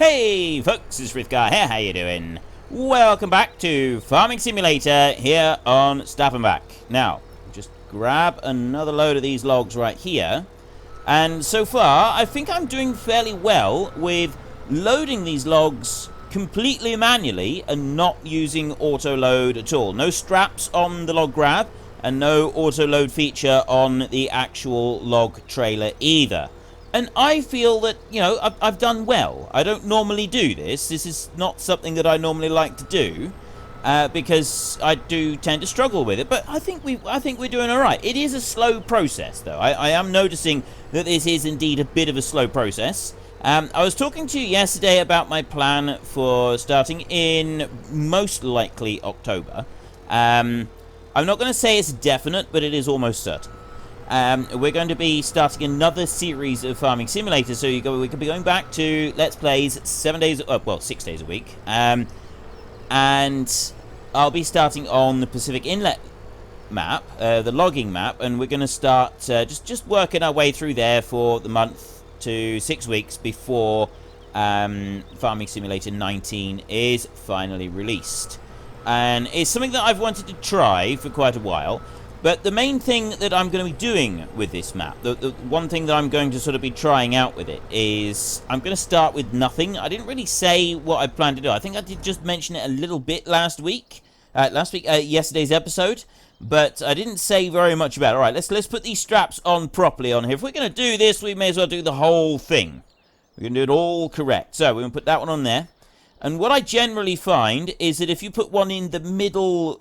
Hey folks, it's Frithgar here, how you doing? Welcome back to Farming Simulator here on Stappenbach. Now, just grab another load of these logs right here. And so far, I think I'm doing fairly well with loading these logs completely manually and not using autoload at all. No straps on the log grab and no autoload feature on the actual log trailer either. And I feel that, you know, I've done well. I don't normally do this. This is not something that I normally like to do because I do tend to struggle with it. But I think we're doing all right. It is a slow process, though. I am noticing that this is indeed a bit of a slow process. I was talking to you yesterday about my plan for starting in most likely October. I'm not going to say it's definite, but it is almost certain. We're going to be starting another series of Farming Simulator, so we could be going back to Let's Plays 6 days a week. And I'll be starting on the Pacific Inlet map, the logging map, and we're going to start just working our way through there for the month to 6 weeks before Farming Simulator 19 is finally released. And it's something that I've wanted to try for quite a while. But the main thing that I'm going to be doing with this map, the one thing that I'm going to sort of be trying out with it, is I'm going to start with nothing. I didn't really say what I plan to do. I think I did just mention it a little bit yesterday's episode, but I didn't say very much about it. All right, let's put these straps on properly on here. If we're going to do this, we may as well do the whole thing. We're going to do it all correct. So we're going to put that one on there. And what I generally find is that if you put one in the middle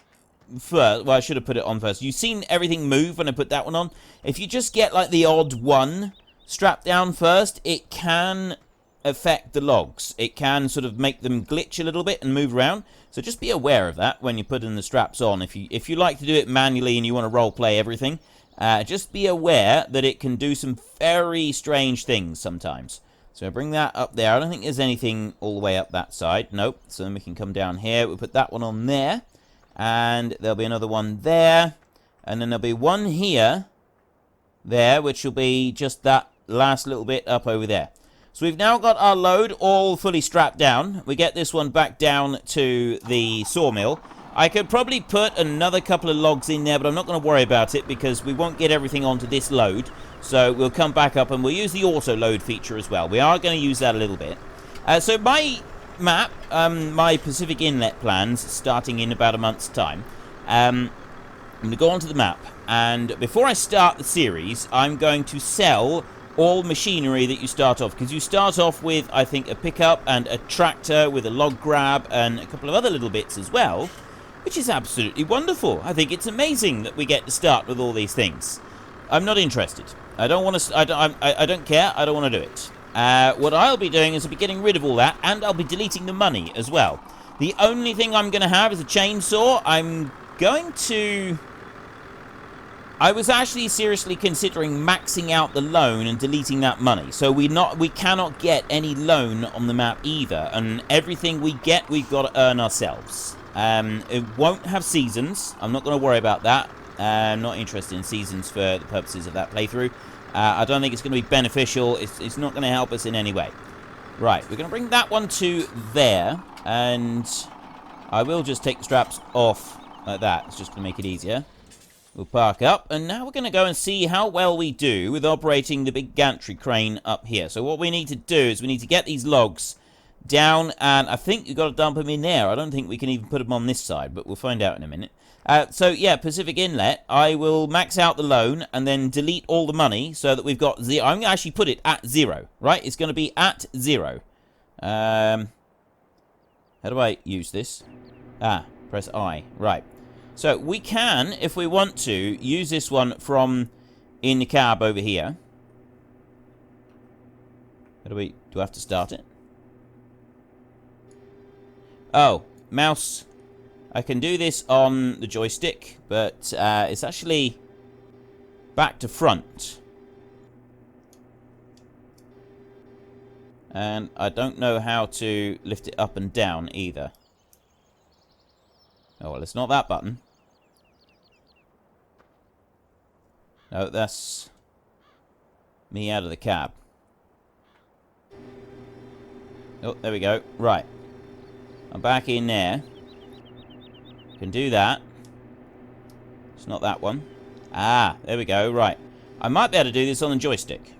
first, well, I should have put it on first. You've seen everything move when I put that one on. If you just get like the odd one strapped down first, it can affect the logs. It can sort of make them glitch a little bit and move around. So just be aware of that when you're putting the straps on. If you like to do it manually and you want to role play everything, just be aware that it can do some very strange things sometimes. So bring that up there. I don't think there's anything all the way up that side. Nope. So then we can come down here. We'll put that one on there. And there'll be another one there. And then there'll be one here. There, which will be just that last little bit up over there. So we've now got our load all fully strapped down. We get this one back down to the sawmill. I could probably put another couple of logs in there, but I'm not going to worry about it because we won't get everything onto this load. So we'll come back up and we'll use the auto load feature as well. We are going to use that a little bit. So my map, my Pacific Inlet plans, starting in about a month's time. I'm going to go onto the map, and before I start the series, I'm going to sell all machinery that you start off, because you start off with, I think, a pickup and a tractor with a log grab and a couple of other little bits as well, which is absolutely wonderful. I think it's amazing that we get to start with all these things. I'm not interested. I don't want to. I don't care. I don't want to do it. What I'll be doing is I'll be getting rid of all that, and I'll be deleting the money as well. The only thing I'm going to have is a chainsaw. I was actually seriously considering maxing out the loan and deleting that money. So we cannot get any loan on the map either, and everything we get, we've got to earn ourselves. It won't have seasons. I'm not going to worry about that. I'm not interested in seasons for the purposes of that playthrough. I don't think it's going to be beneficial. It's not going to help us in any way. Right, we're going to bring that one to there. And I will just take the straps off like that. It's just going to make it easier. We'll park up. And now we're going to go and see how well we do with operating the big gantry crane up here. So what we need to do is we need to get these logs down. And I think you've got to dump them in there. I don't think we can even put them on this side. But we'll find out in a minute. So, yeah, Pacific Inlet, I will max out the loan and then delete all the money so that we've got zero. I'm going to actually put it at 0, right? It's going to be at 0. How do I use this? Press I. Right. So, we can, if we want to, use this one from in the cab over here. How do I have to start it? Oh, mouse. I can do this on the joystick, but it's actually back to front. And I don't know how to lift it up and down either. Oh, well, it's not that button. No, that's me out of the cab. Oh, there we go. Right. I'm back in there. Can do that. It's not that one. Ah, there we go. Right. I might be able to do this on the joystick.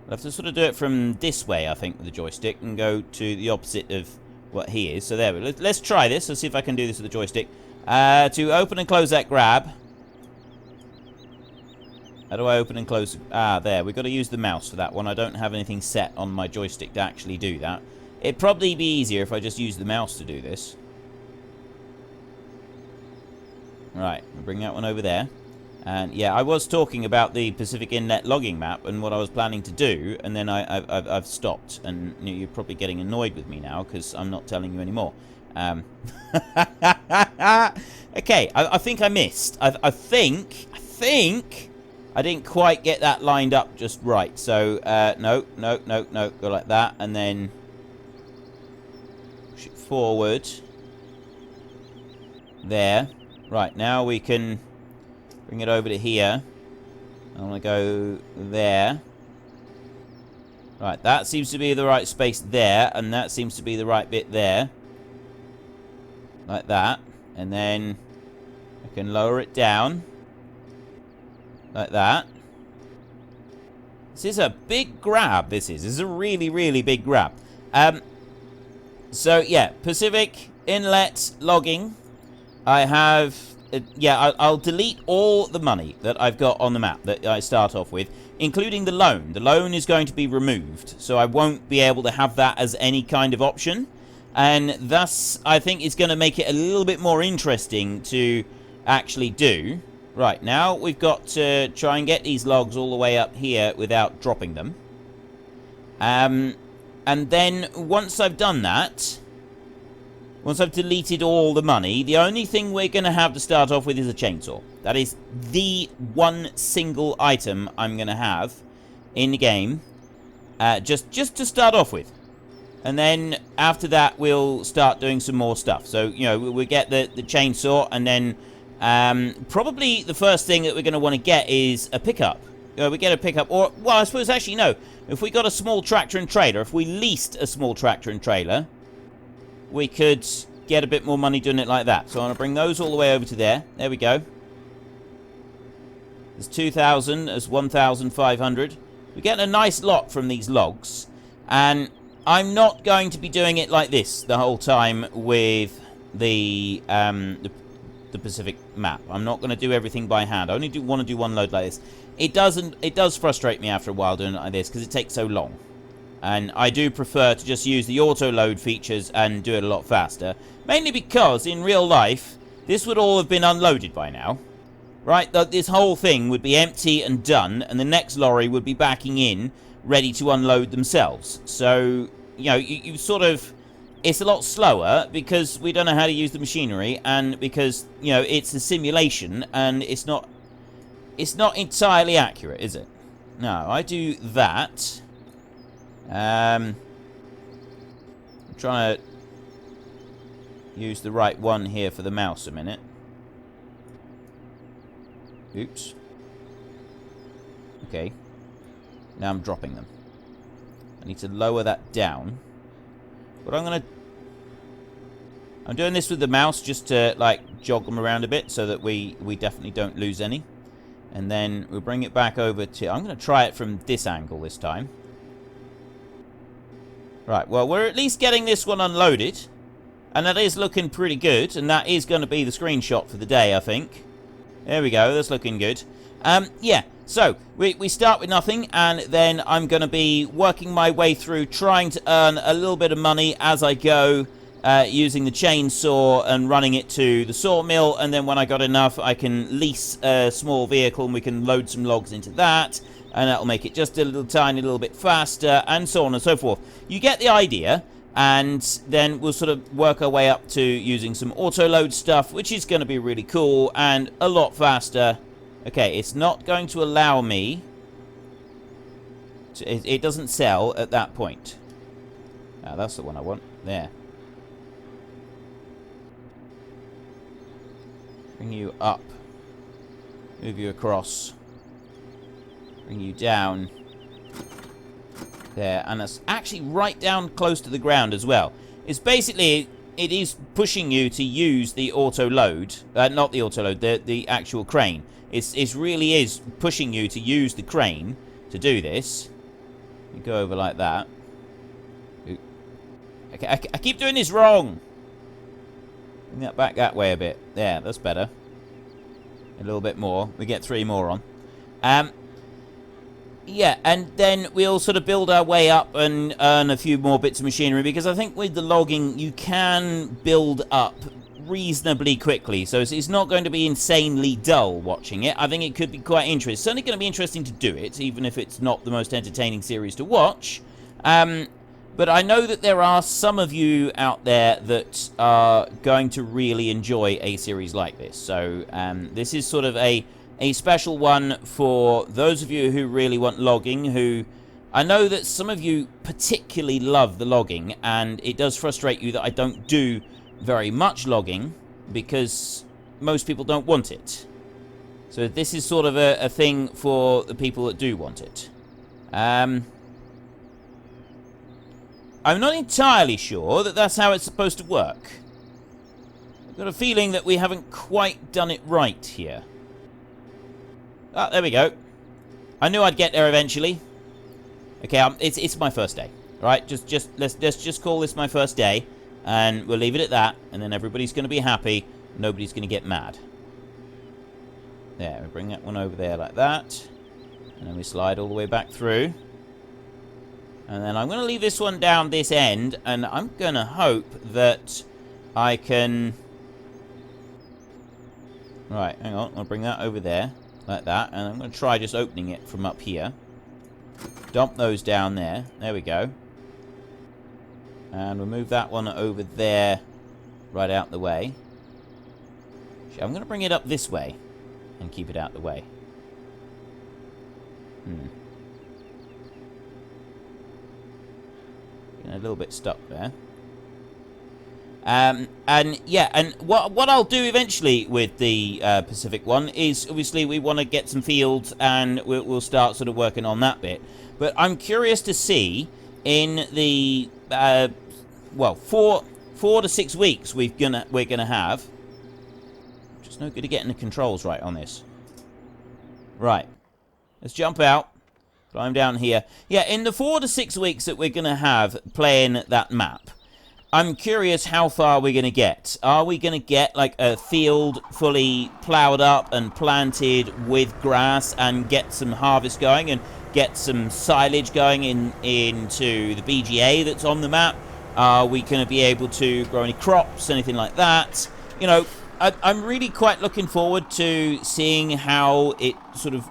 I'll have to sort of do it from this way, I think, with the joystick, and go to the opposite of what he is. So there we go. Let's try this. Let's see if I can do this with the joystick. To open and close that grab. How do I open and close? Ah, there. We've got to use the mouse for that one. I don't have anything set on my joystick to actually do that. It'd probably be easier if I just use the mouse to do this. Right. I'll bring that one over there. And yeah, I was talking about the Pacific Inlet logging map and what I was planning to do, and then I've stopped, and you're probably getting annoyed with me now because I'm not telling you anymore. Okay, I think I missed. I think I didn't quite get that lined up just right. So no, go like that, and then push it forward. There. Right, now we can bring it over to here. I want to go there. Right, that seems to be the right space there, and that seems to be the right bit there. Like that. And then I can lower it down. Like that. This is a big grab, this is. This is a really, really big grab. So, yeah, Pacific Inlet logging. I have... yeah, I'll delete all the money that I've got on the map that I start off with, including the loan. The loan is going to be removed, so I won't be able to have that as any kind of option. And thus, I think it's going to make it a little bit more interesting to actually do. Right, now we've got to try and get these logs all the way up here without dropping them. And then, once I've done that... Once I've deleted all the money, the only thing we're going to have to start off with is a chainsaw. That is the one single item I'm going to have in the game, just to start off with. And then after that, we'll start doing some more stuff. So, you know, we'll get the chainsaw, and then probably the first thing that we're going to want to get is a pickup. We get a pickup, or, well, I suppose actually, no. If we got a small tractor and trailer, if we leased a small tractor and trailer... we could get a bit more money doing it like that. So I'm going to bring those all the way over to there. There we go. There's 2,000. There's 1,500. We're getting a nice lot from these logs. And I'm not going to be doing it like this the whole time with the Pacific map. I'm not going to do everything by hand. I only want to do one load like this. It does frustrate me after a while doing it like this because it takes so long. And I do prefer to just use the auto-load features and do it a lot faster. Mainly because, in real life, this would all have been unloaded by now. Right? This whole thing would be empty and done, and the next lorry would be backing in, ready to unload themselves. So, you know, you sort of... it's a lot slower, because we don't know how to use the machinery, and because, you know, it's a simulation, and it's not entirely accurate, is it? No, I do that... I'm trying to use the right one here for the mouse a minute. Oops. Okay. Now I'm dropping them. I need to lower that down. But I'm doing this with the mouse just to, like, jog them around a bit so that we definitely don't lose any. And then we'll bring it back over to... I'm going to try it from this angle this time. Right, well, we're at least getting this one unloaded. And that is looking pretty good. And that is going to be the screenshot for the day, I think. There we go, that's looking good. Yeah, so, we start with nothing. And then I'm going to be working my way through, trying to earn a little bit of money as I go. Using the chainsaw and running it to the sawmill. And then when I got enough, I can lease a small vehicle and we can load some logs into that. And that'll make it just a little bit faster, and so on and so forth. You get the idea, and then we'll sort of work our way up to using some auto-load stuff, which is going to be really cool, and a lot faster. Okay, it's not going to allow me... it doesn't sell at that point. Ah, that's the one I want. There. Bring you up. Move you across. Bring you down. There, and that's actually right down close to the ground as well. It's basically, it is pushing you to use the auto-load, not the auto-load, the actual crane. It really is pushing you to use the crane to do this. You go over like that. Okay, I keep doing this wrong. Bring that back that way a bit. There, that's better. A little bit more. We get 3 more on. Yeah, and then we'll sort of build our way up and earn a few more bits of machinery, because I think with the logging, you can build up reasonably quickly. So it's not going to be insanely dull watching it. I think it could be quite interesting. It's certainly going to be interesting to do it, even if it's not the most entertaining series to watch. But I know that there are some of you out there that are going to really enjoy a series like this. So this is sort of a special one for those of you who really want logging, who I know that some of you particularly love the logging, and it does frustrate you that I don't do very much logging because most people don't want it. So this is sort of a thing for the people that do want it. I'm not entirely sure that that's how it's supposed to work. I've got a feeling that we haven't quite done it right here. Ah, there we go. I knew I'd get there eventually. Okay, it's my first day. Right? Let's just call this my first day, and we'll leave it at that. And then everybody's going to be happy. Nobody's going to get mad. There, we bring that one over there like that, and then we slide all the way back through. And then I'm going to leave this one down this end, and I'm going to hope that I can. Right, hang on. I'll bring that over there. Like that, and I'm going to try just opening it from up here. Dump those down there. There we go. And we'll move that one over there, right out the way. I'm going to bring it up this way and keep it out the way. Getting a little bit stuck there. And yeah, and what I'll do eventually with the Pacific one is, obviously we want to get some fields, and we'll start sort of working on that bit. But I'm curious to see in the well, 4 to 6 weeks we're gonna have. Just no good at getting the controls right on this. Right, let's jump out. Climb down here. Yeah, in the 4 to 6 weeks that we're gonna have playing that map, I'm curious how far we're going to get. Are we going to get like a field fully ploughed up and planted with grass and get some harvest going and get some silage going into the BGA that's on the map? Are we going to be able to grow any crops, anything like that? You know, I'm really quite looking forward to seeing how it sort of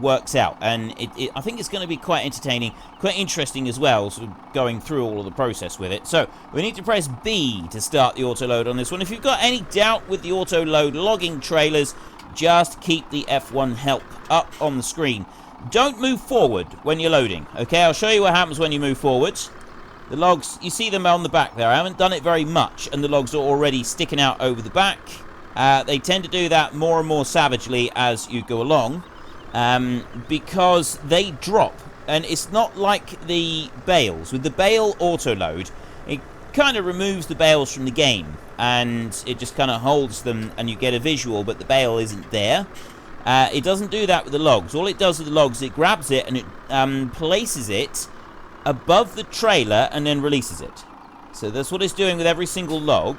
works out, and I think it's going to be quite entertaining, quite interesting as well, sort of going through all of the process with it. So we need to press B to start the auto load on this one. If you've got any doubt with the auto load logging trailers, just keep the F1 help up on the screen. Don't move forward when you're loading. Okay, I'll show you what happens when you move forward. The logs, you see them on the back there. I haven't done it very much, and the logs are already sticking out over the back. They tend to do that more and more savagely as you go along. Because they drop, and it's not like the bales. With the bale autoload, it kind of removes the bales from the game, and it just kind of holds them, and you get a visual, but the bale isn't there. It doesn't do that with the logs. All it does with the logs, it grabs it and it places it above the trailer and then releases it. So that's what it's doing with every single log.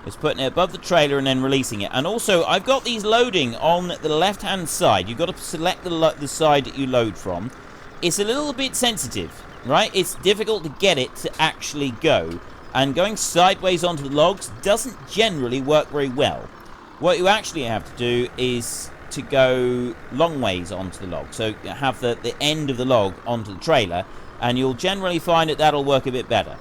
It's putting it above the trailer and then releasing it. And also, I've got these loading on the left-hand side. You've got to select the side that you load from. It's a little bit sensitive, right? It's difficult to get it to actually go. And going sideways onto the logs doesn't generally work very well. What you actually have to do is to go long ways onto the log. So have the end of the log onto the trailer, and you'll generally find that that'll work a bit better.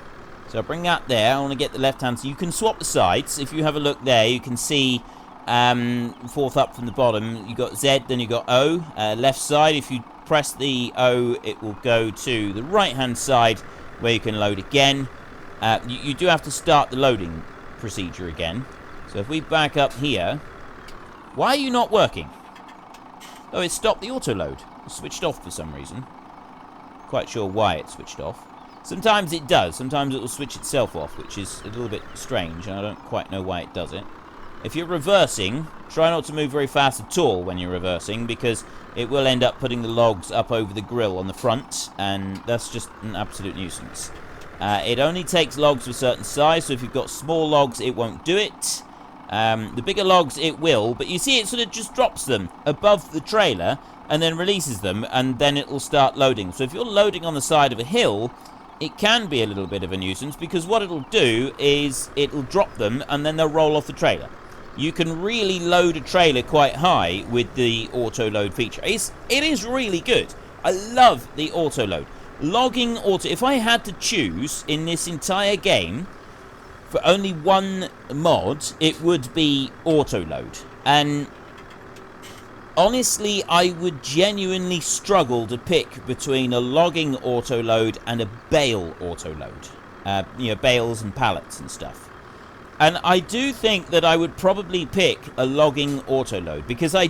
So bring that there. I want to get the left hand. So you can swap the sides. If you have a look there, you can see fourth up from the bottom. You got Z, then you got O. Left side. If you press the O, it will go to the right hand side where you can load again. You do have to start the loading procedure again. So if we back up here, why are you not working? Oh, it stopped the auto load. It switched off for some reason. quite sure why it switched off. Sometimes it does. Sometimes it will switch itself off, which is a little bit strange, and I don't quite know why it does it. If you're reversing, try not to move very fast at all when you're reversing, because it will end up putting the logs up over the grill on the front, and that's just an absolute nuisance. It only takes logs of a certain size, so if you've got small logs, it won't do it. The bigger logs, it will, but you see it sort of just drops them above the trailer, and then releases them, and then it will start loading. So if you're loading on the side of a hill, it can be a little bit of a nuisance, because what it'll do is it'll drop them, and then they'll roll off the trailer. You can really load a trailer quite high with the auto load feature. It is really good. I love the auto load. Logging auto. If I had to choose in this entire game for only one mod, it would be auto load. And honestly, I would genuinely struggle to pick between a logging auto load and a bale auto load. You know, bales and pallets and stuff. And I do think that I would probably pick a logging autoload, because I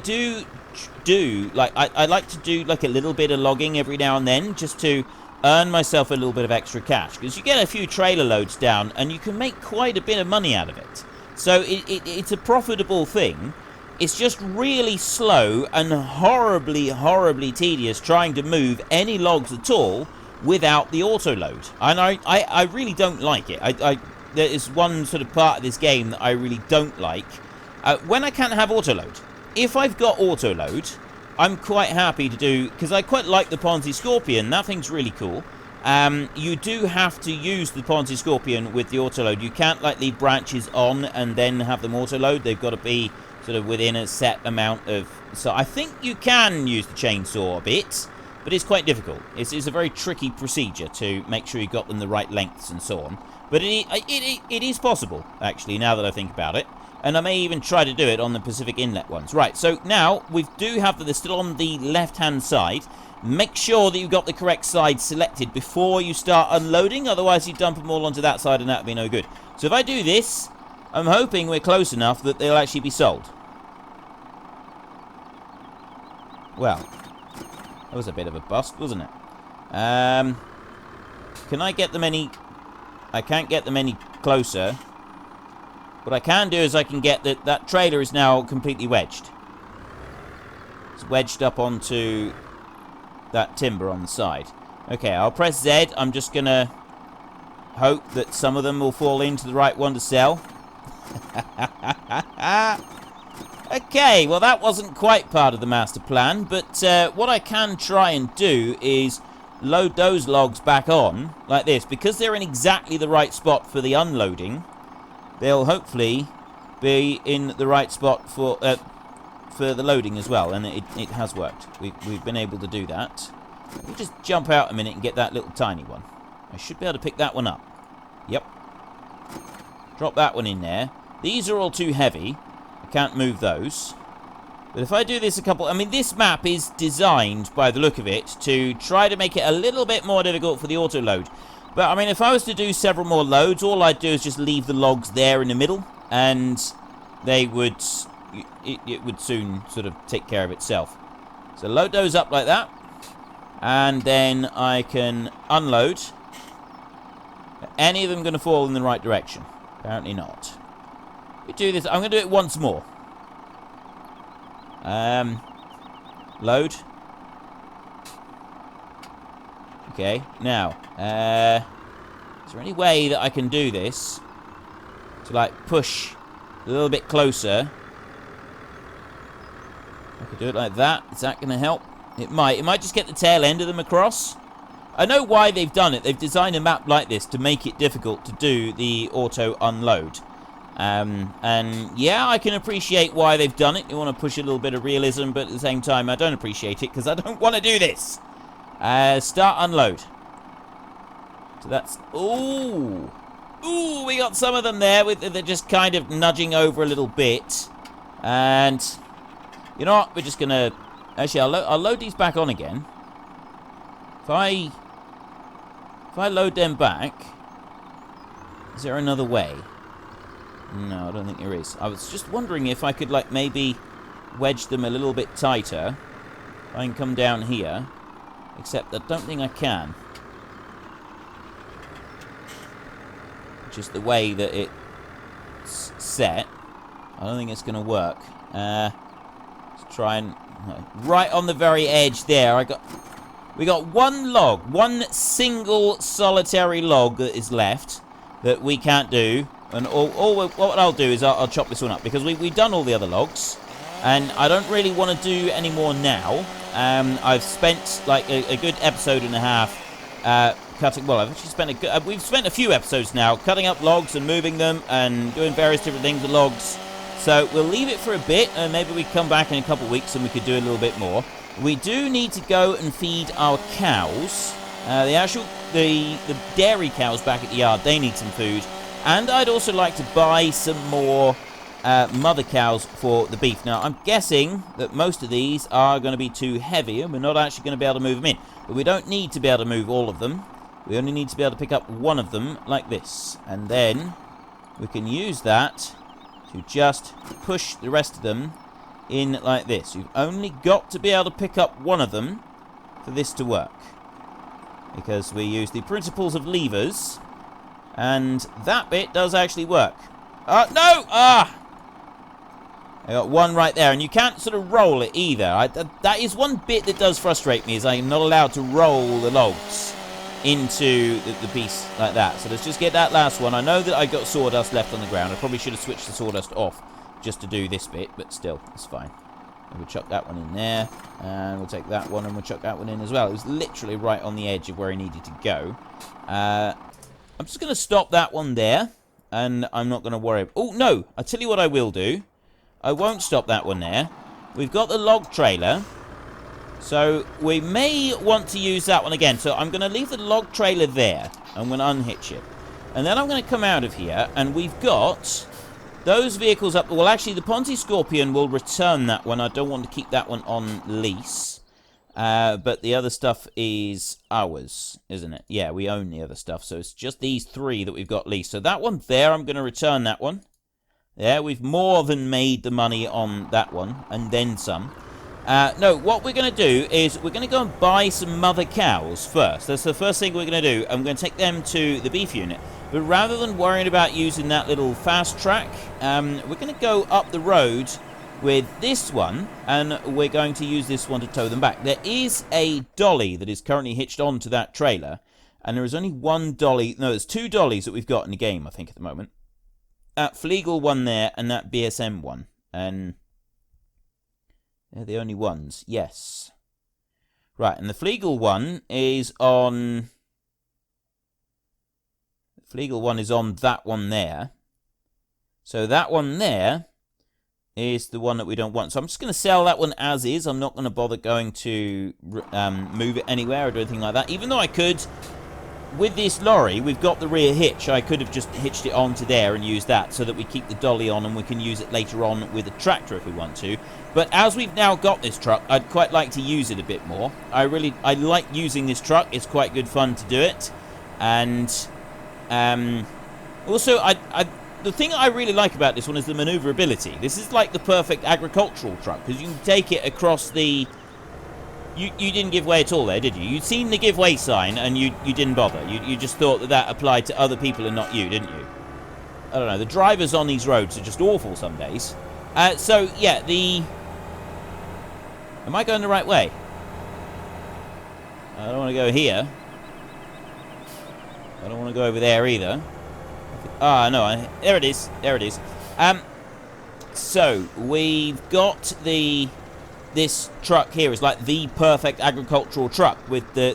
I like to do like a little bit of logging every now and then, just to earn myself a little bit of extra cash, because you get a few trailer loads down and you can make quite a bit of money out of it. So it's a profitable thing. It's just really slow and horribly tedious trying to move any logs at all without the autoload. And I really don't like it. There is one sort of part of this game that I really don't like. When I can't have autoload. If I've got autoload, I'm quite happy to do, because I quite like the Ponzi Scorpion. That thing's really cool. You do have to use the Ponzi Scorpion with the autoload. You can't like leave branches on and then have them autoload. They've got to be sort of within a set amount of... So I think you can use the chainsaw a bit, but it's quite difficult. It's a very tricky procedure to make sure you got them the right lengths and so on. But it is possible, actually, now that I think about it. And I may even try to do it on the Pacific Inlet ones. Right, so now we do have that they're still on the left-hand side. Make sure that you've got the correct side selected before you start unloading. Otherwise, you dump them all onto that side and that'll be no good. So if I do this, I'm hoping we're close enough that they'll actually be sold. Well, that was a bit of a bust, wasn't it? Can I get them any... I can't get them any closer. What I can do is I can get that trailer is now completely wedged. It's wedged up onto that timber on the side. Okay, I'll press Z. I'm just going to hope that some of them will fall into the right one to sell. Okay, well that wasn't quite part of the master plan, but what I can try and do is load those logs back on like this, because they're in exactly the right spot for the unloading. They'll hopefully be in the right spot for the loading as well, and it has worked. We've been able to do that. Let me just jump out a minute and get that little tiny one. I should be able to pick that one up. Yep. Drop that one in there. These are all too heavy. I can't move those. But if I do this a couple... I mean, this map is designed, by the look of it, to try to make it a little bit more difficult for the auto load. But, I mean, if I was to do several more loads, all I'd do is just leave the logs there in the middle, and they would... It would soon sort of take care of itself. So load those up like that, and then I can unload. Are any of them going to fall in the right direction? Apparently not. We do this... I'm going to do it once more. Load. Okay, now, is there any way that I can do this to, like, push a little bit closer? I could do it like that. Is that going to help? It might. It might just get the tail end of them across. I know why they've done it. They've designed a map like this to make it difficult to do the auto unload. And yeah, I can appreciate why they've done it. You want to push a little bit of realism, but at the same time, I don't appreciate it because I don't want to do this. Start unload. So that's... Ooh, we got some of them there. They're just kind of nudging over a little bit. And you know what? We're just going to... Actually, I'll load these back on again. If I load them back... Is there another way? No, I don't think there is. I was just wondering if I could, like, maybe wedge them a little bit tighter. I can come down here. Except I don't think I can. Just the way that it's set, I don't think it's going to work. Let's try and... Right on the very edge there, we got one log, one single solitary log that is left that we can't do. And what I'll do is I'll chop this one up, because we've done all the other logs, and I don't really want to do any more now. I've spent like a good episode and a half cutting. Well, I've actually spent we've spent a few episodes now cutting up logs and moving them and doing various different things with logs. So we'll leave it for a bit, and maybe we come back in a couple of weeks and we could do a little bit more. We do need to go and feed our cows. The dairy cows back at the yard, they need some food. And I'd also like to buy some more mother cows for the beef. Now, I'm guessing that most of these are going to be too heavy, and we're not actually going to be able to move them in. But we don't need to be able to move all of them. We only need to be able to pick up one of them, like this. And then we can use that to just push the rest of them in like this. You've only got to be able to pick up one of them for this to work, because we use the principles of levers, and that bit does actually work. No! I got one right there, and you can't sort of roll it either. That is one bit that does frustrate me, is I'm not allowed to roll the logs into the piece like that. So let's just get that last one. I know that I got sawdust left on the ground. I probably should have switched the sawdust off just to do this bit, but still, it's fine. And we'll chuck that one in there, and we'll take that one and we'll chuck that one in as well. It was literally right on the edge of where he needed to go. I'm just going to stop that one there, and I'm not going to worry. Oh, no, I'll tell you what I will do. I won't stop that one there. We've got the log trailer, so we may want to use that one again. So I'm going to leave the log trailer there. I'm going to unhitch it. And then I'm going to come out of here, and we've got those vehicles up. Well, actually, the Ponzi Scorpion will return that one. I don't want to keep that one on lease. But the other stuff is ours, isn't it? Yeah, we own the other stuff. So it's just these three that we've got leased. So that one there, I'm going to return that one. Yeah, we've more than made the money on that one, and then some. No, what we're going to do is we're going to go and buy some mother cows first. That's the first thing we're going to do. I'm going to take them to the beef unit. But rather than worrying about using that little fast track, we're going to go up the road with this one, and we're going to use this one to tow them back. There is a dolly that is currently hitched onto that trailer, and there is only one dolly. No, there's two dollies that we've got in the game, I think, at the moment. That Flegel one there, and that BSM one. And they're the only ones, yes. Right, and the Flegel one is on... The Flegel one is on that one there. So that one there is the one that we don't want. So I'm just going to sell that one as is. I'm not going to bother going to move it anywhere or do anything like that. Even though I could... With this lorry, we've got the rear hitch. I could have just hitched it onto there and used that so that we keep the dolly on and we can use it later on with a tractor if we want to. But as we've now got this truck, I'd quite like to use it a bit more. I like using this truck. It's quite good fun to do it. And also, the thing I really like about this one is the maneuverability. This is like the perfect agricultural truck because you can take it across the... You didn't give way at all there, did you? You'd seen the give way sign and you didn't bother. You just thought that applied to other people and not you, didn't you? I don't know. The drivers on these roads are just awful some days. So, yeah, Am I going the right way? I don't want to go here. I don't want to go over there either. No. There it is. There it is. So, we've got this truck here is like the perfect agricultural truck with the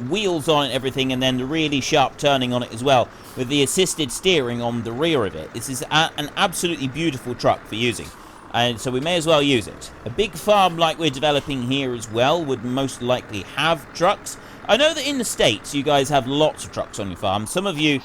wheels on it and everything, and then the really sharp turning on it as well, with the assisted steering on the rear of it. This is an absolutely beautiful truck for using, and so we may as well use it. A big farm like we're developing here as well would most likely have trucks. I know that in the States you guys have lots of trucks on your farm. Some of the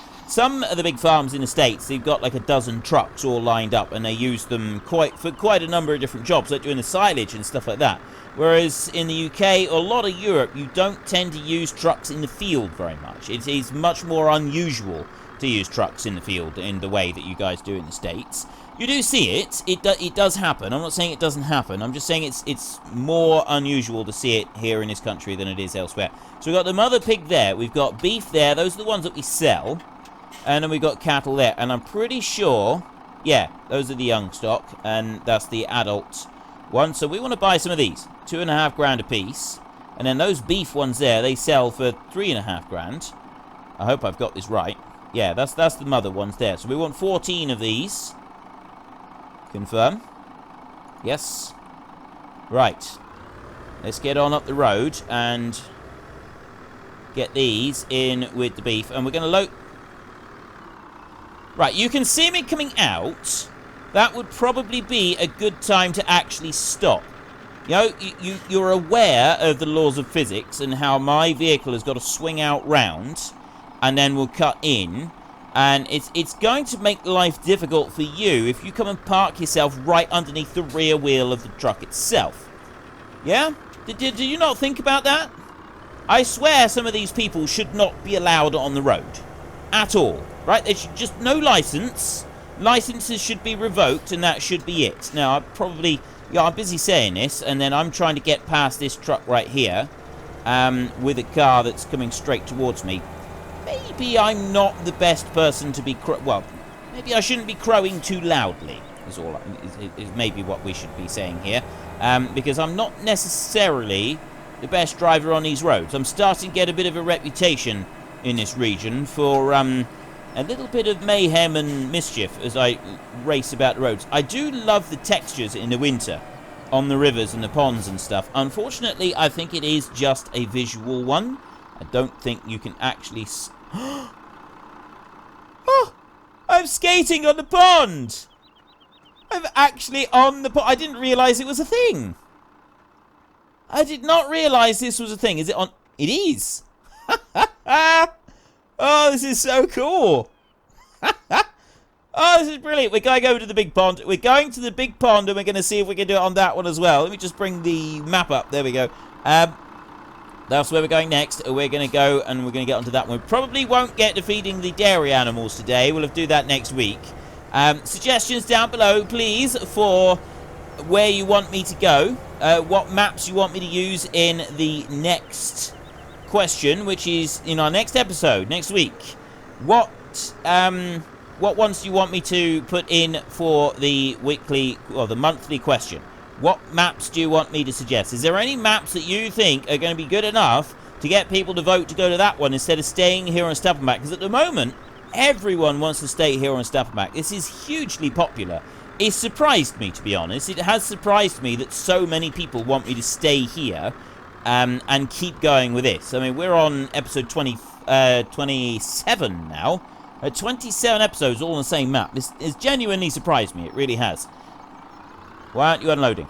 big farms in the States, they've got like a dozen trucks all lined up, and they use them for quite a number of different jobs, like doing the silage and stuff like that. Whereas in the UK or a lot of Europe, you don't tend to use trucks in the field very much. It is much more unusual to use trucks in the field in the way that you guys do in the States. You do see it. It does happen. I'm not saying it doesn't happen. I'm just saying it's more unusual to see it here in this country than it is elsewhere. So we've got the mother pig there. We've got beef there. Those are the ones that we sell. And then we've got cattle there. And I'm pretty sure, yeah, those are the young stock. And that's the adult one. So we want to buy some of these. 2.5 grand a piece. And then those beef ones there, they sell for 3.5 grand. I hope I've got this right. Yeah, that's the mother ones there. So we want 14 of these. Confirm. Yes. Right. Let's get on up the road and get these in with the beef. And we're going to load... Right, you can see me coming out. That would probably be a good time to actually stop. You know, you're aware of the laws of physics and how my vehicle has got to swing out round and then we'll cut in. And it's going to make life difficult for you if you come and park yourself right underneath the rear wheel of the truck itself. Yeah? Did you not think about that? I swear some of these people should not be allowed on the road. At all. Right? There should just no license. Licenses should be revoked and that should be it. Now, I'm busy saying this and then I'm trying to get past this truck right here with a car that's coming straight towards me. Maybe I'm not the best person to be well, maybe I shouldn't be crowing too loudly, is maybe what we should be saying here. Because I'm not necessarily the best driver on these roads. I'm starting to get a bit of a reputation in this region for a little bit of mayhem and mischief as I race about the roads. I do love the textures in the winter on the rivers and the ponds and stuff. Unfortunately, I think it is just a visual one. I don't think you can actually... Oh! I'm skating on the pond! I'm actually on the pond. I didn't realise it was a thing. I did not realise this was a thing. Is it on... It is! Oh, this is so cool! Oh, this is brilliant. We're going over to the big pond. We're going to the big pond and we're going to see if we can do it on that one as well. Let me just bring the map up. There we go. That's where we're going next. We're going to go and we're going to get onto that one. We probably won't get to feeding the dairy animals today. We'll have to do that next week. Suggestions down below, please, for where you want me to go. What maps you want me to use in the next question, which is in our next episode, next week. What ones do you want me to put in for the weekly or the monthly question? What maps do you want me to suggest? Is there any maps that you think are going to be good enough to get people to vote to go to that one instead of staying here on Stappenbach? Because at the moment, everyone wants to stay here on Stappenbach. This is hugely popular. It surprised me, to be honest. It has surprised me that so many people want me to stay here and keep going with this. I mean, we're on episode 27 now. 27 episodes all on the same map. This has genuinely surprised me. It really has. Why aren't you unloading?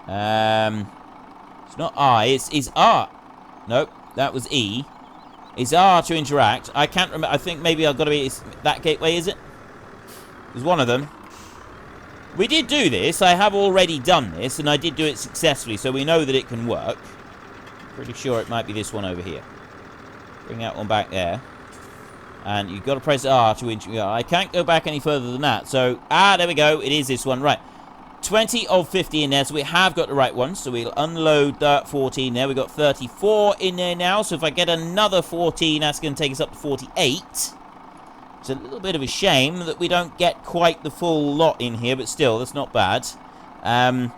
It's not I, it's R. Nope, that was E. It's R to interact. I can't remember. I think maybe I've got to be... that gateway, is it? There's one of them. We did do this. I have already done this, and I did do it successfully, so we know that it can work. Pretty sure it might be this one over here. Bring that one back there. And you've got to press R to... I can't go back any further than that. So, there we go. It is this one. Right. 20 of 50 in there. So we have got the right one. So we'll unload that 14 there. We've got 34 in there now. So if I get another 14, that's going to take us up to 48. It's a little bit of a shame that we don't get quite the full lot in here. But still, that's not bad. That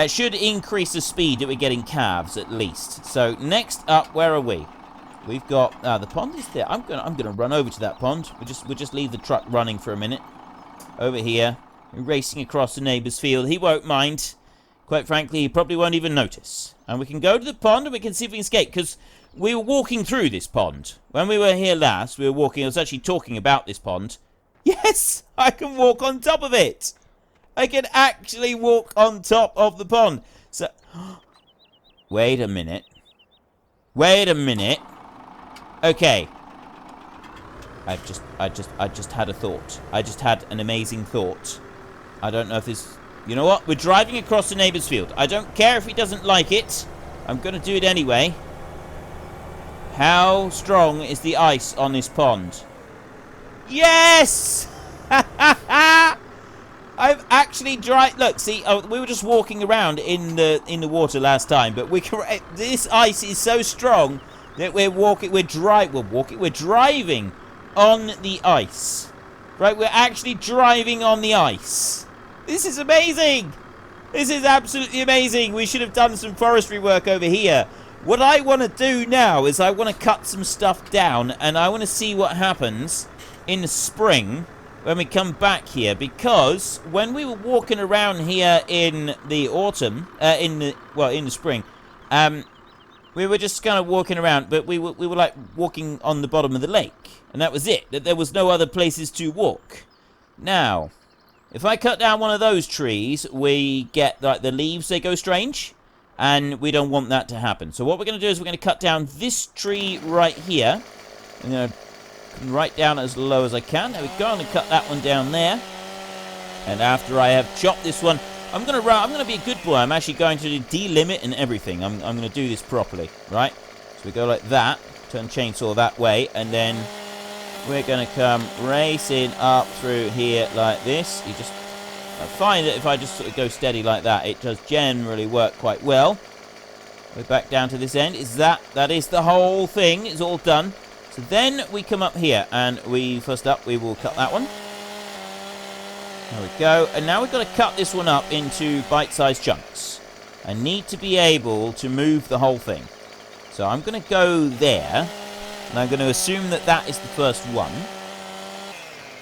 should increase the speed that we're getting calves, at least. So next up, where are we? We've got the pond is there. I'm gonna run over to that pond. We'll just leave the truck running for a minute. Over here, we're racing across the neighbour's field. He won't mind. Quite frankly, he probably won't even notice. And we can go to the pond and we can see if we can escape, because we were walking through this pond when we were here last. We were walking. I was actually talking about this pond. Yes, I can walk on top of it. I can actually walk on top of the pond. So, wait a minute. Wait a minute. Okay. I just had a thought. I just had an amazing thought. I don't know if this... You know what? We're driving across the neighbour's field. I don't care if he doesn't like it. I'm going to do it anyway. How strong is the ice on this pond? Yes! I've actually dried. Look, see, we were just walking around in the water last time, but this ice is so strong that we're driving on the ice. Right, we're actually driving on the ice. This is amazing. This is absolutely amazing. We should have done some forestry work over here. What I want to do now is I want to cut some stuff down, and I want to see what happens in the spring when we come back here, because when we were walking around here in the autumn, in the spring, we were just kind of walking around, but we were like walking on the bottom of the lake, and that was it. That there was no other places to walk. Now, if I cut down one of those trees, we get like the leaves, they go strange, and we don't want that to happen. So what we're going to do is we're going to cut down this tree right here. I'm going to right down as low as I can. There we go. I'm going to cut that one down there. And after I have chopped this one, I'm going to be a good boy. I'm actually going to delimit and everything. I'm going to do this properly, right? So we go like that, turn chainsaw that way, and then we're going to come racing up through here like this. I find that if I just sort of go steady like that, it does generally work quite well. We're back down to this end. That is the whole thing. It's all done. So then we come up here, and first up, we will cut that one. There we go. And now we've got to cut this one up into bite-sized chunks. I need to be able to move the whole thing. So I'm going to go there, and I'm going to assume that that is the first one.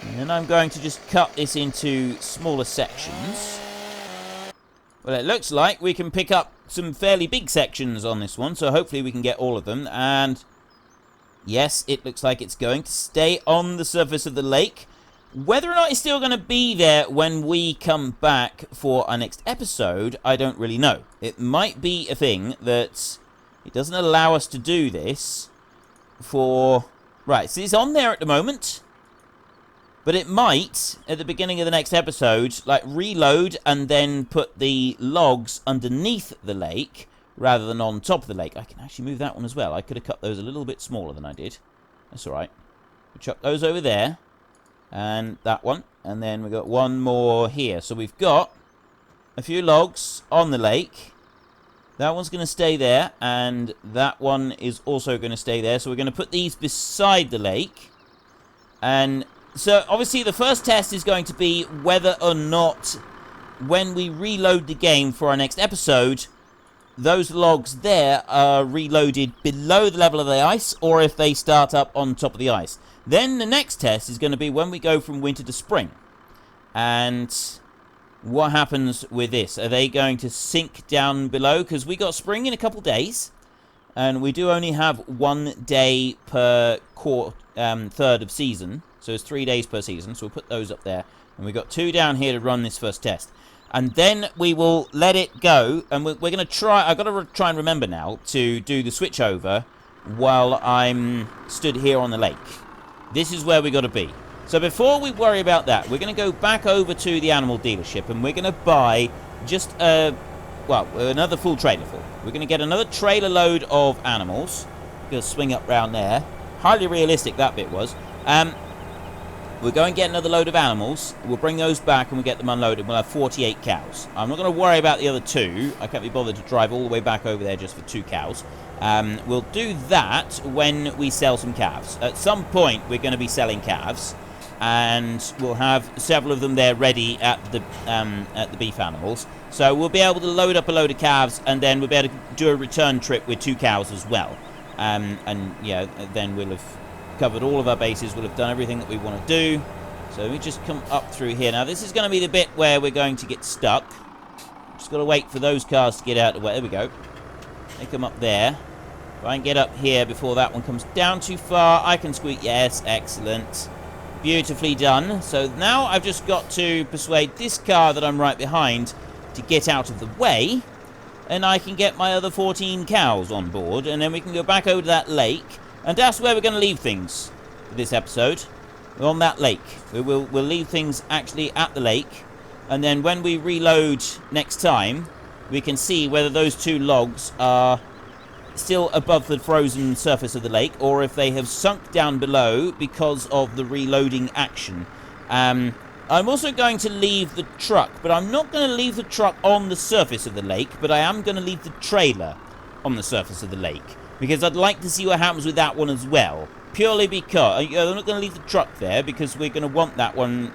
And then I'm going to just cut this into smaller sections. Well, it looks like we can pick up some fairly big sections on this one, so hopefully we can get all of them. And yes, it looks like it's going to stay on the surface of the lake. Whether or not it's still going to be there when we come back for our next episode, I don't really know. It might be a thing that it doesn't allow us to do this for... Right, so it's on there at the moment. But it might, at the beginning of the next episode, like reload and then put the logs underneath the lake rather than on top of the lake. I can actually move that one as well. I could have cut those a little bit smaller than I did. That's alright. We chuck those over there. And that one. And then we've got one more here. So we've got a few logs on the lake. That one's going to stay there. And that one is also going to stay there. So we're going to put these beside the lake. And so obviously the first test is going to be whether or not when we reload the game for our next episode, those logs there are reloaded below the level of the ice, or if they start up on top of the ice. Then the next test is going to be when we go from winter to spring. And what happens with this? Are they going to sink down below? Because we got spring in a couple days, and we do only have 1 day per third of season. So it's 3 days per season, so we'll put those up there. And we've got 2 down here to run this first test. And then we will let it go, and we're going to try... I've got to try and remember now to do the switch over while I'm stood here on the lake. This is where we got to be. So before we worry about that, we're going to go back over to the animal dealership, and we're going to buy just another full trailer full. We're going to get another trailer load of animals. We're going to swing up round there. Highly realistic that bit was. We'll go and get another load of animals. We'll bring those back and we'll get them unloaded. We'll have 48 cows. I'm not going to worry about the other 2. I can't be bothered to drive all the way back over there just for 2 cows. We'll do that when we sell some calves. At some point, we're going to be selling calves. And we'll have several of them there ready at the beef animals. So we'll be able to load up a load of calves, and then we'll be able to do a return trip with 2 cows as well. And yeah, then we'll have covered all of our bases. We'll have done everything that we want to do. So we just come up through here. Now this is going to be the bit where we're going to get stuck. Just got to wait for those cars to get out of the way. There we go. They come up there. If I can get up here before that one comes down too far, I can squeak. Yes, excellent. Beautifully done. So now I've just got to persuade this car that I'm right behind to get out of the way, and I can get my other 14 cows on board, and then we can go back over to that lake. And that's where we're going to leave things for this episode. We're on that lake. We'll leave things actually at the lake. And then when we reload next time, we can see whether those 2 logs are still above the frozen surface of the lake, or if they have sunk down below because of the reloading action. I'm also going to leave the truck, but I'm not going to leave the truck on the surface of the lake, but I am going to leave the trailer on the surface of the lake, because I'd like to see what happens with that one as well. Purely because I'm not going to leave the truck there, because we're going to want that one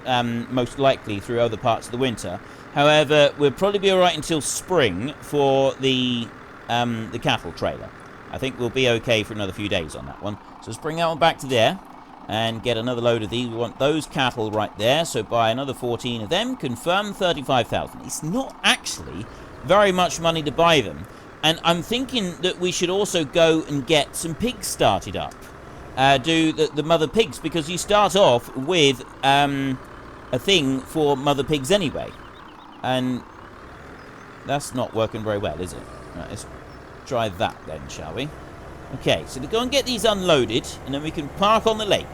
most likely through other parts of the winter. However, we'll probably be alright until spring for the cattle trailer. I think we'll be okay for another few days on that one. So let's bring that one back to there and get another load of these. We want those cattle right there, so buy another 14 of them. Confirm 35,000. It's not actually very much money to buy them. And I'm thinking that we should also go and get some pigs started up. Do the mother pigs, because you start off with a thing for mother pigs anyway. And that's not working very well, is it? Right, let's try that then, shall we? Okay, so to go and get these unloaded, and then we can park on the lake.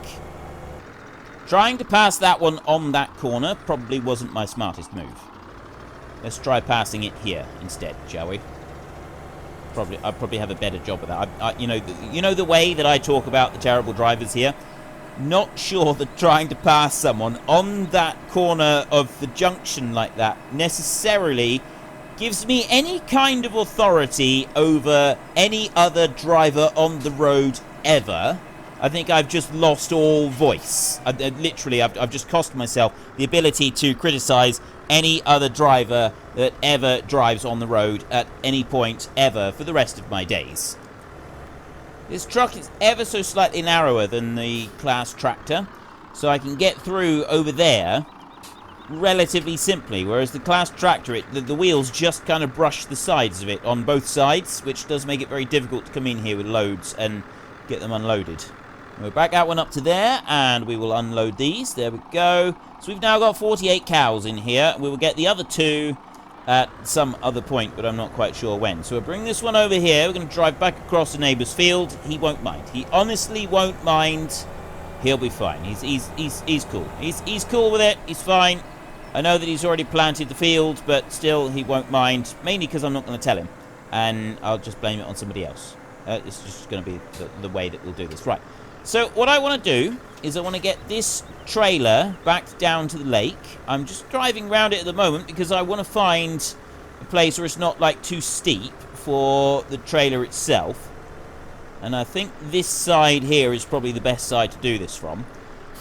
Trying to pass that one on that corner probably wasn't my smartest move. Let's try passing it here instead, shall we? I'll probably have a better job of that. You know the way that I talk about the terrible drivers here? Not sure that trying to pass someone on that corner of the junction like that necessarily gives me any kind of authority over any other driver on the road ever. I think I've just lost all voice. Literally, I've just cost myself the ability to criticize any other driver that ever drives on the road at any point ever for the rest of my days. This truck is ever so slightly narrower than the class tractor, so I can get through over there relatively simply, whereas the class tractor, the wheels just kind of brush the sides of it on both sides, which does make it very difficult to come in here with loads and get them unloaded. We'll back that one up to there, and we will unload these. There we go. So we've now got 48 cows in here. We will get the other 2 at some other point, but I'm not quite sure when. So we'll bring this one over here. We're going to drive back across the neighbour's field. He won't mind. He honestly won't mind. He'll be fine. He's cool. He's cool with it. He's fine. I know that he's already planted the field, but still he won't mind. Mainly because I'm not going to tell him, and I'll just blame it on somebody else. It's just going to be the way that we'll do this. Right. So what I want to do is I want to get this trailer back down to the lake. I'm just driving around it at the moment because I want to find a place where it's not like too steep for the trailer itself. And I think this side here is probably the best side to do this from.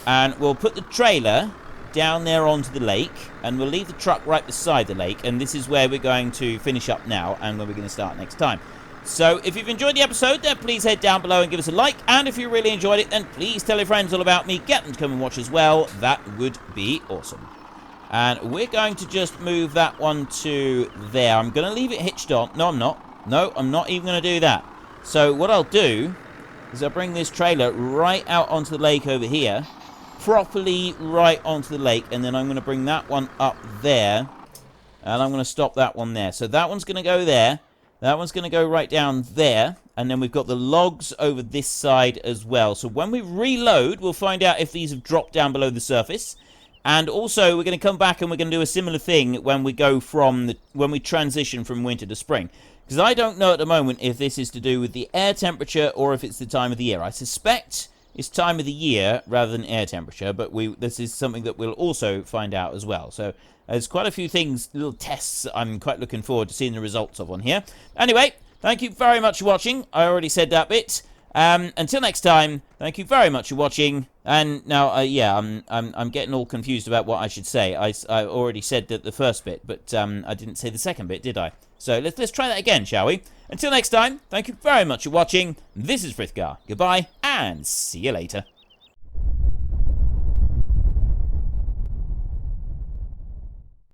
And we'll put the trailer down there onto the lake, and we'll leave the truck right beside the lake, and this is where we're going to finish up now and where we're going to start next time. So if you've enjoyed the episode, then please head down below and give us a like, and if you really enjoyed it, then please tell your friends all about me, get them to come and watch as well. That would be awesome. And we're going to just move that one to there. I'm going to leave it hitched on. No, I'm not. No, I'm not even going to do that. So what I'll do is I'll bring this trailer right out onto the lake over here, properly right onto the lake, and then I'm going to bring that one up there, and I'm going to stop that one there. So that one's going to go there. That one's going to go right down there, and then we've got the logs over this side as well. So when we reload, we'll find out if these have dropped down below the surface. And also, we're going to come back and we're going to do a similar thing when we go from when we transition from winter to spring. Because I don't know at the moment if this is to do with the air temperature or if it's the time of the year. I suspect it's time of the year rather than air temperature, but this is something that we'll also find out as well. So there's quite a few things, little tests I'm quite looking forward to seeing the results of on here. Anyway, thank you very much for watching. I already said that bit. Until next time, thank you very much for watching. And now, yeah, I'm getting all confused about what I should say. I already said the first bit, but I didn't say the second bit, did I? So let's try that again, shall we? Until next time, thank you very much for watching. This is Frithgar. Goodbye, and see you later.